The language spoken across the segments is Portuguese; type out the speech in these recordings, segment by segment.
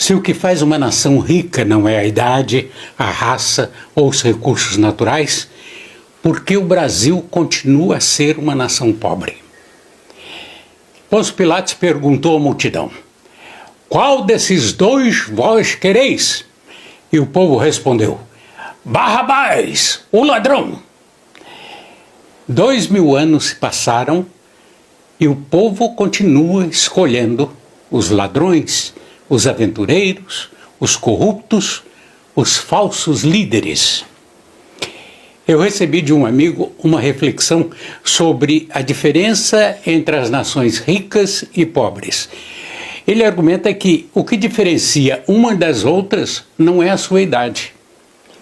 Se o que faz uma nação rica não é a idade, a raça ou os recursos naturais, por que o Brasil continua a ser uma nação pobre? Pôncio Pilatos perguntou à multidão: qual desses dois vós quereis? E o povo respondeu: Barrabás, o ladrão. 2000 anos se passaram e o povo continua escolhendo os ladrões, os aventureiros, os corruptos, os falsos líderes. Eu recebi de um amigo uma reflexão sobre a diferença entre as nações ricas e pobres. Ele argumenta que o que diferencia uma das outras não é a sua idade.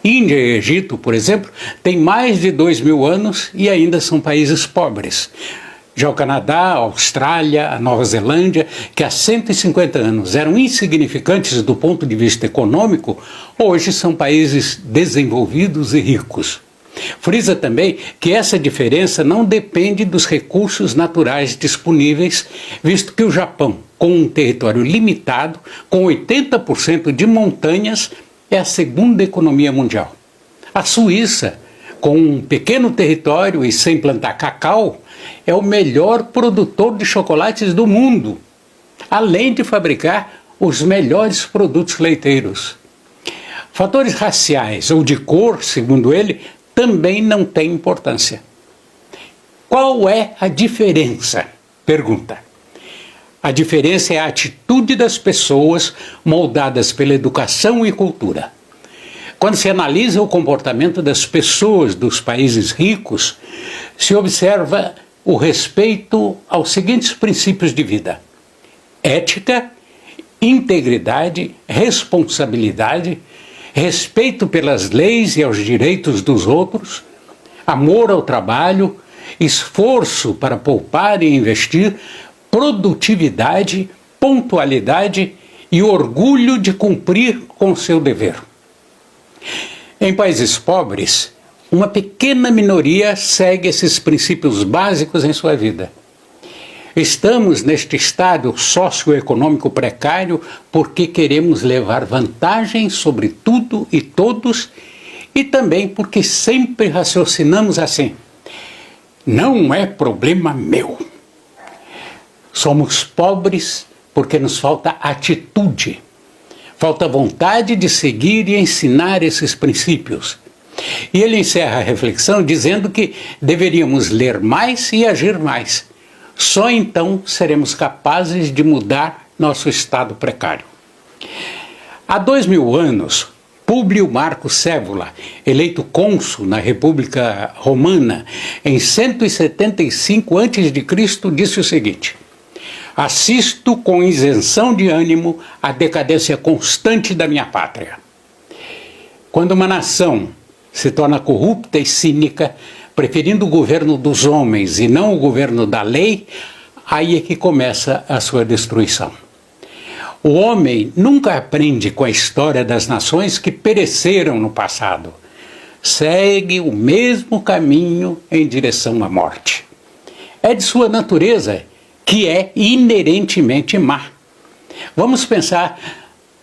Índia e Egito, por exemplo, têm mais de 2000 anos e ainda são países pobres. Já o Canadá, a Austrália, a Nova Zelândia, que há 150 anos eram insignificantes do ponto de vista econômico, hoje são países desenvolvidos e ricos. Frisa também que essa diferença não depende dos recursos naturais disponíveis, visto que o Japão, com um território limitado, com 80% de montanhas, é a segunda economia mundial. A Suíça, com um pequeno território e sem plantar cacau, é o melhor produtor de chocolates do mundo, além de fabricar os melhores produtos leiteiros. Fatores raciais ou de cor, segundo ele, também não têm importância. Qual é a diferença? Pergunta. A diferença é a atitude das pessoas moldadas pela educação e cultura. Quando se analisa o comportamento das pessoas dos países ricos, se observa o respeito aos seguintes princípios de vida: ética, integridade, responsabilidade, respeito pelas leis e aos direitos dos outros, amor ao trabalho, esforço para poupar e investir, produtividade, pontualidade e orgulho de cumprir com seu dever. Em países pobres, uma pequena minoria segue esses princípios básicos em sua vida. Estamos neste estado socioeconômico precário porque queremos levar vantagem sobre tudo e todos e também porque sempre raciocinamos assim: não é problema meu. Somos pobres porque nos falta atitude, falta vontade de seguir e ensinar esses princípios. E ele encerra a reflexão dizendo que deveríamos ler mais e agir mais. Só então seremos capazes de mudar nosso estado precário. Há 2000 anos, Públio Marco Scaevola, eleito cônsul na República Romana em 175 a.C., disse o seguinte: assisto com isenção de ânimo à decadência constante da minha pátria. Quando uma nação se torna corrupta e cínica, preferindo o governo dos homens e não o governo da lei, aí é que começa a sua destruição. O homem nunca aprende com a história das nações que pereceram no passado. Segue o mesmo caminho em direção à morte. É de sua natureza, que é inerentemente má. Vamos pensar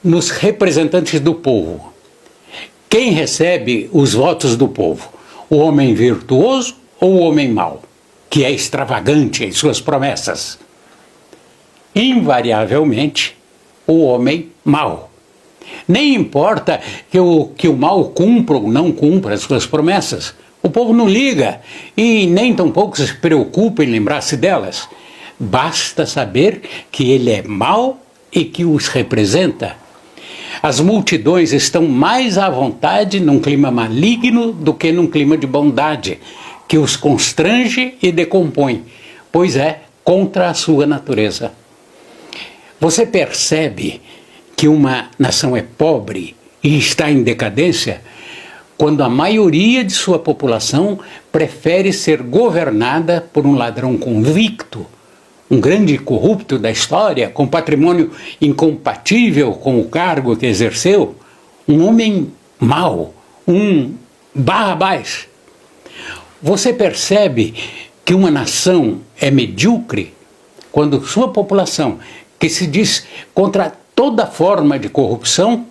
nos representantes do povo. Quem recebe os votos do povo? O homem virtuoso ou o homem mau, que é extravagante em suas promessas? Invariavelmente, o homem mau. Nem importa que o mal cumpra ou não cumpra as suas promessas. O povo não liga e nem tampouco se preocupa em lembrar-se delas. Basta saber que ele é mau e que os representa. As multidões estão mais à vontade num clima maligno do que num clima de bondade, que os constrange e decompõe, pois é contra a sua natureza. Você percebe que uma nação é pobre e está em decadência quando a maioria de sua população prefere ser governada por um ladrão convicto, um grande corrupto da história, com patrimônio incompatível com o cargo que exerceu, um homem mau, um Barrabás. Você percebe que uma nação é medíocre quando sua população, que se diz contra toda forma de corrupção,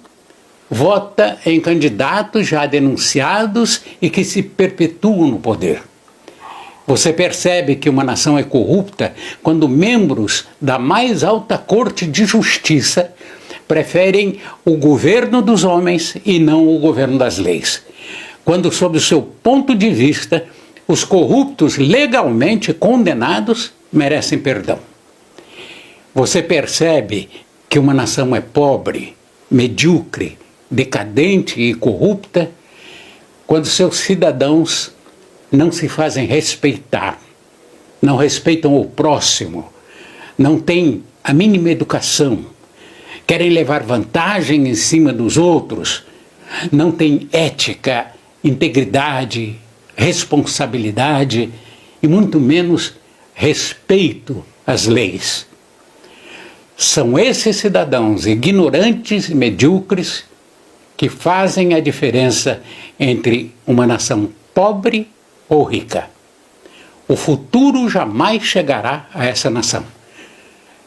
vota em candidatos já denunciados e que se perpetuam no poder. Você percebe que uma nação é corrupta quando membros da mais alta corte de justiça preferem o governo dos homens e não o governo das leis. Quando, sob o seu ponto de vista, os corruptos legalmente condenados merecem perdão. Você percebe que uma nação é pobre, medíocre, decadente e corrupta quando seus cidadãos não se fazem respeitar, não respeitam o próximo, não têm a mínima educação, querem levar vantagem em cima dos outros, não têm ética, integridade, responsabilidade e muito menos respeito às leis. São esses cidadãos ignorantes e medíocres que fazem a diferença entre uma nação pobre ou rica. O futuro jamais chegará a essa nação.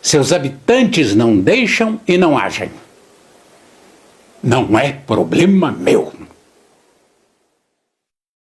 Seus habitantes não deixam e não agem. Não é problema meu.